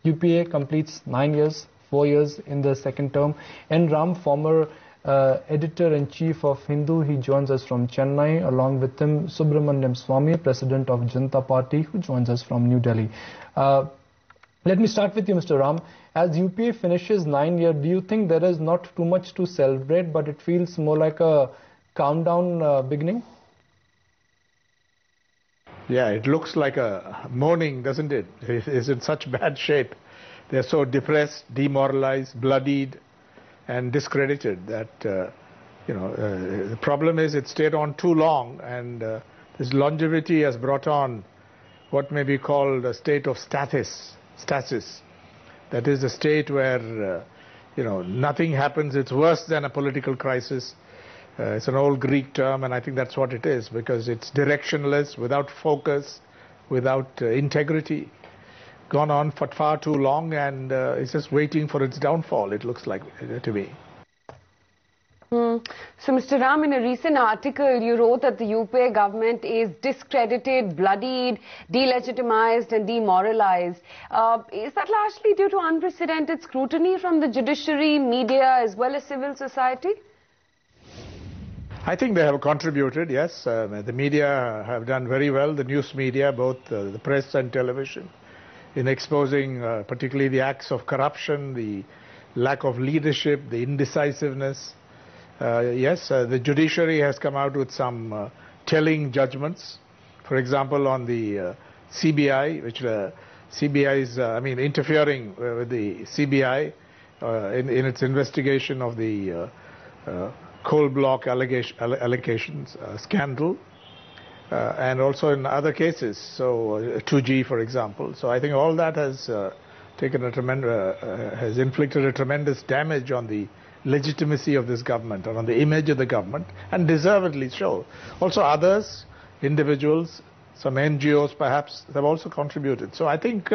UPA completes 9 years, 4 years in the second term. N. Ram, former editor-in-chief of Hindu, he joins us from Chennai. Along with him, Subramaniam Swamy, president of Janata Party, who joins us from New Delhi. Let me start with you, Mr. Ram. As UPA finishes 9 years, do you think there is not too much to celebrate, but it feels more like a countdown beginning? Yeah, it looks like a mourning, doesn't it? It is in such bad shape. They're so depressed, demoralized, bloodied, and discredited that, the problem is it stayed on too long, and this longevity has brought on what may be called a state of stasis. That is a state where, nothing happens. It's worse than a political crisis. It's an old Greek term, and I think that's what it is, because it's directionless, without focus, without integrity. Gone on for far too long, and it's just waiting for its downfall, it looks like to me. So, Mr. Ram, in a recent article, you wrote that the UPA government is discredited, bloodied, delegitimized and demoralized. Is that largely due to unprecedented scrutiny from the judiciary, media as well as civil society? I think they have contributed, yes. The media have done very well, the news media, both the press and television, in exposing particularly the acts of corruption, the lack of leadership, the indecisiveness. Yes, the judiciary has come out with some telling judgments. For example, on the CBI, which CBI is, interfering with the CBI in its investigation of the coal block allegations scandal, and also in other cases, so 2G, for example. So I think all that has has inflicted a tremendous damage on the legitimacy of this government and on the image of the government, and deservedly so. Also others, individuals, some NGOs perhaps, have also contributed. So I think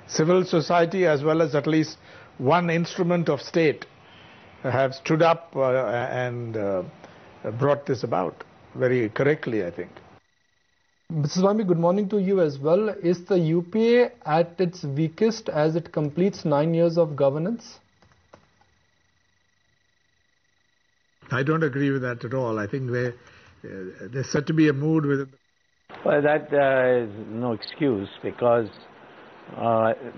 civil society, as well as at least one instrument of state, have stood up and brought this about very correctly, I think. Mrs. Swamy, good morning to you as well. Is the UPA at its weakest as it completes 9 years of governance? I don't agree with that at all. I think there's said to be a mood within. Well, that is no excuse, because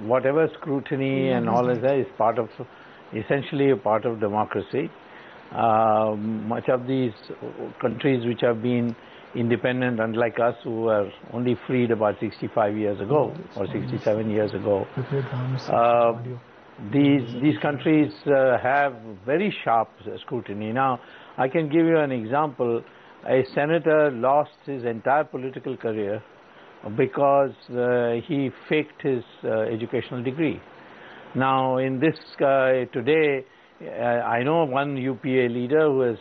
whatever scrutiny and all of that is essentially a part of democracy. Much of these countries which have been independent, unlike us, who were only freed about 65 years ago or 67 years ago, these countries have very sharp scrutiny. Now, I can give you an example. A senator lost his entire political career because he faked his educational degree. Now, in this today, I know one UPA leader who has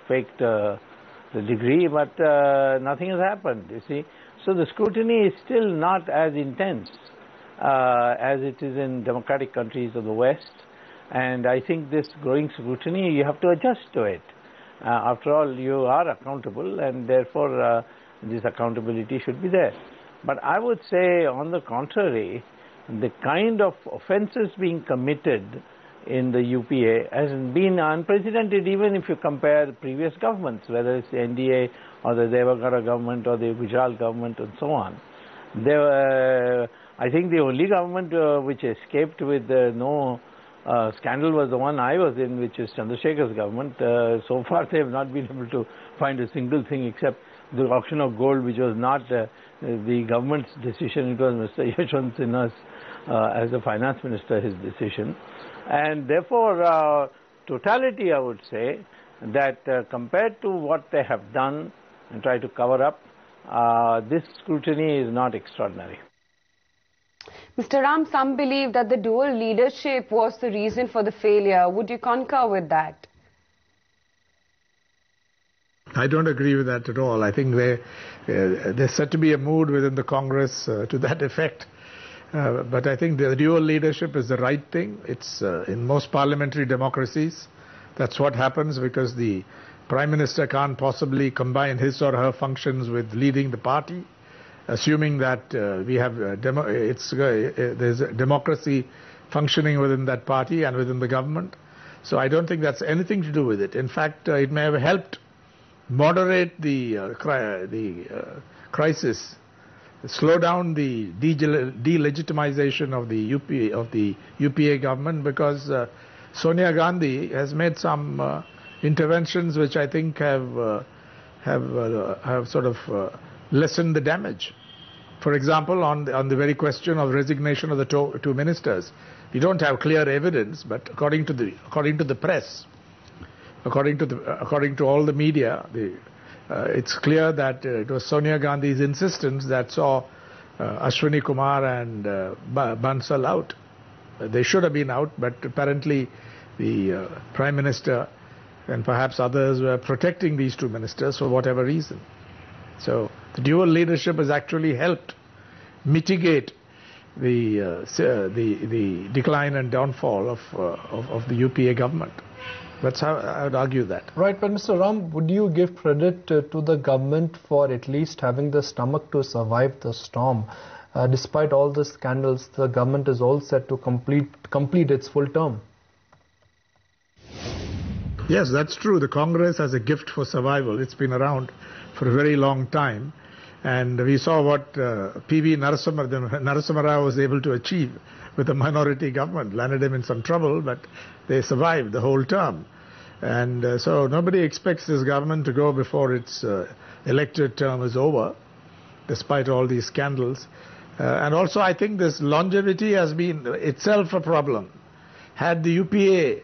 faked the degree, but nothing has happened, you see. So the scrutiny is still not as intense as it is in democratic countries of the West, and I think this growing scrutiny, you have to adjust to it. After all, you are accountable, and therefore this accountability should be there. But I would say, on the contrary, the kind of offences being committed in the UPA has been unprecedented, even if you compare the previous governments, whether it's the NDA or the Devagara government or the Gujarat government and so on. I think the only government which escaped with no scandal was the one I was in, which is Chandrasekhar's government. So far they have not been able to find a single thing except the auction of gold, which was not the government's decision. It was Mr. Yashwant Sinha's, as the finance minister, his decision. And therefore, totality, I would say, that compared to what they have done and try to cover up, this scrutiny is not extraordinary. Mr. Ram, some believe that the dual leadership was the reason for the failure. Would you concur with that? I don't agree with that at all. I think there's said to be a mood within the Congress to that effect. But I think the dual leadership is the right thing. It's in most parliamentary democracies. That's what happens, because the Prime Minister can't possibly combine his or her functions with leading the party. assuming that we have there's a democracy functioning within that party and within the government. So I don't think that's anything to do with it. In fact, it may have helped moderate the crisis, slow down the delegitimization of the UPA government, because Sonia Gandhi has made some interventions which I think have sort of lessened the damage. For example, on the very question of resignation of the two ministers, you don't have clear evidence, but according to the press, according to all the media, it's clear that it was Sonia Gandhi's insistence that saw Ashwini Kumar and Bansal out. They should have been out, but apparently the Prime Minister and perhaps others were protecting these two ministers for whatever reason. So the dual leadership has actually helped mitigate the decline and downfall of the UPA government. That's how I would argue that. Right, but Mr. Ram, would you give credit to the government for at least having the stomach to survive the storm? Despite all the scandals, the government is all set to complete its full term. Yes, that's true. The Congress has a gift for survival. It's been around for a very long time. And we saw what P.V. Narasimha Rao was able to achieve with a minority government. Landed him in some trouble, but they survived the whole term. And so nobody expects this government to go before its elected term is over, despite all these scandals. And also I think this longevity has been itself a problem. Had the UPA,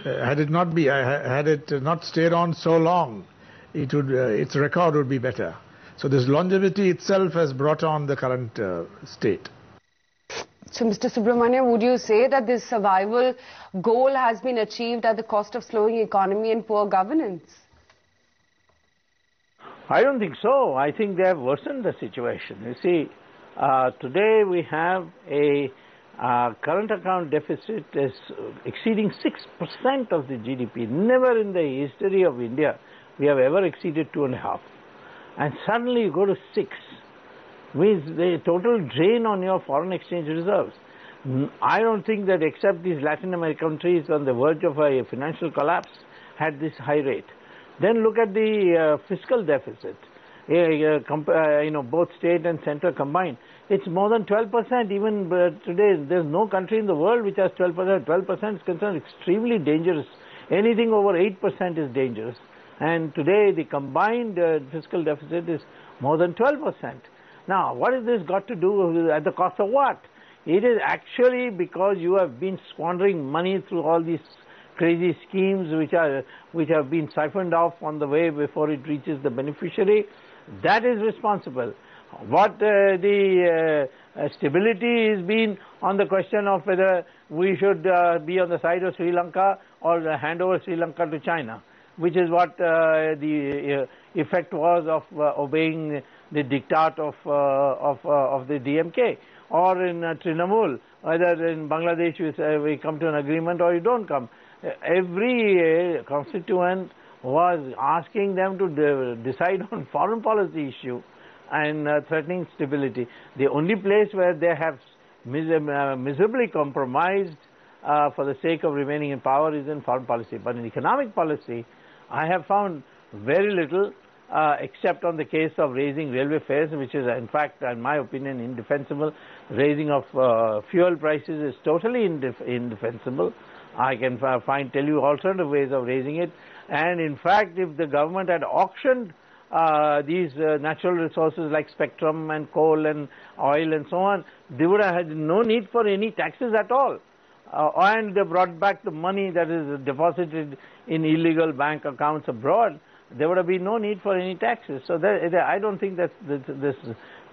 had it not stayed on so long, its record would be better. So this longevity itself has brought on the current state. So, Mr. Subramanian, would you say that this survival goal has been achieved at the cost of slowing economy and poor governance? I don't think so. I think they have worsened the situation. You see, today we have a current account deficit is exceeding 6% of the GDP. Never in the history of India we have ever exceeded 2.5%. And suddenly you go to 6%. Means the total drain on your foreign exchange reserves. I don't think that except these Latin American countries on the verge of a financial collapse had this high rate. Then look at the fiscal deficit. Both state and center combined. It's more than 12%. Even today, there's no country in the world which has 12%. 12% is considered extremely dangerous. Anything over 8% is dangerous. And today, the combined fiscal deficit is more than 12%. Now, what has this got to do at the cost of what? It is actually because you have been squandering money through all these crazy schemes which have been siphoned off on the way before it reaches the beneficiary. That is responsible. What the stability has been on the question of whether we should be on the side of Sri Lanka or hand over Sri Lanka to China, which is what the effect was of obeying the diktat of the DMK, or in Trinamool, whether in Bangladesh we come to an agreement or you don't come. Every constituent was asking them to decide on foreign policy issue and threatening stability. The only place where they have miserably compromised for the sake of remaining in power is in foreign policy. But in economic policy, I have found very little, except on the case of raising railway fares, which is in fact, in my opinion, indefensible. Raising of fuel prices is totally indefensible. I can tell you alternative ways of raising it. And in fact, if the government had auctioned these natural resources like spectrum and coal and oil and so on, they would have had no need for any taxes at all. And they brought back the money that is deposited in illegal bank accounts abroad. There would have been no need for any taxes. So I don't think that this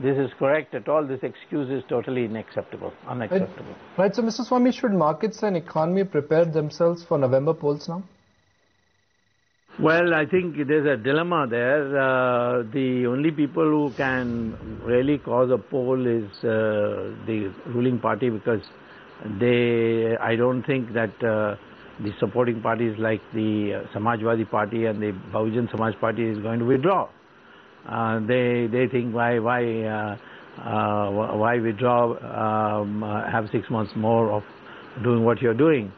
is correct at all. This excuse is totally unacceptable. Right. So, Mr. Swamy, should markets and economy prepare themselves for November polls now? Well, I think there's a dilemma there. The only people who can really cause a poll is the ruling party, because I don't think that the supporting parties like the Samajwadi Party and the Bahujan Samaj Party is going to withdraw. They think why withdraw, have 6 months more of doing what you're doing,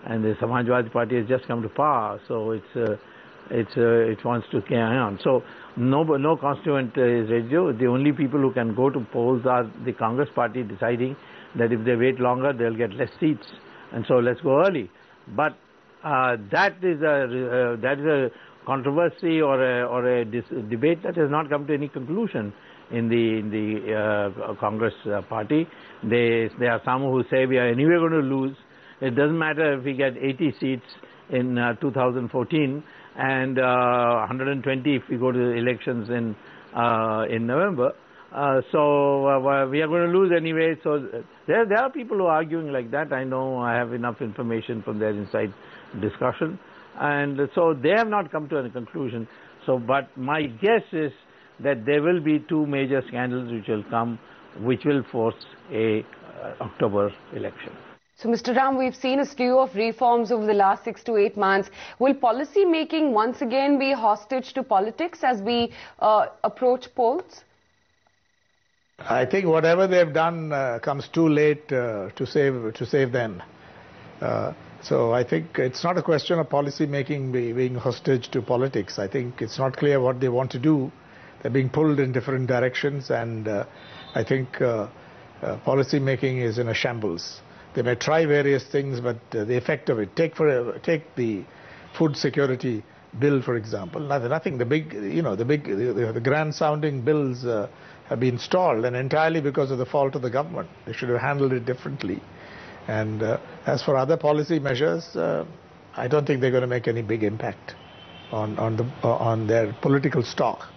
and the Samajwadi Party has just come to power, so it wants to carry on. So no constituent is ready. The only people who can go to polls are the Congress Party deciding that if they wait longer they'll get less seats, and so let's go early. But that is a controversy or a debate that has not come to any conclusion in the Congress Party. There are some who say we are anyway going to lose. It doesn't matter if we get 80 seats in 2014 and 120 if we go to the elections in November. So we are going to lose anyway. So there are people who are arguing like that. I know, I have enough information from their inside discussion, and so they have not come to a conclusion. So, but my guess is that there will be two major scandals which will come, which will force a October election. So, Mr. Ram, we've seen a slew of reforms over the last 6 to 8 months. Will policy making once again be hostage to politics as we approach polls? I think whatever they've done comes too late to save them. So I think it's not a question of policy making being hostage to politics. I think it's not clear what they want to do. They're being pulled in different directions, and I think policy making is in a shambles. They may try various things, but the effect of it, take the food security bill, for example. Nothing. The grand sounding bills have been stalled, and entirely because of the fault of the government. They should have handled it differently. And as for other policy measures, I don't think they're going to make any big impact on their political stock.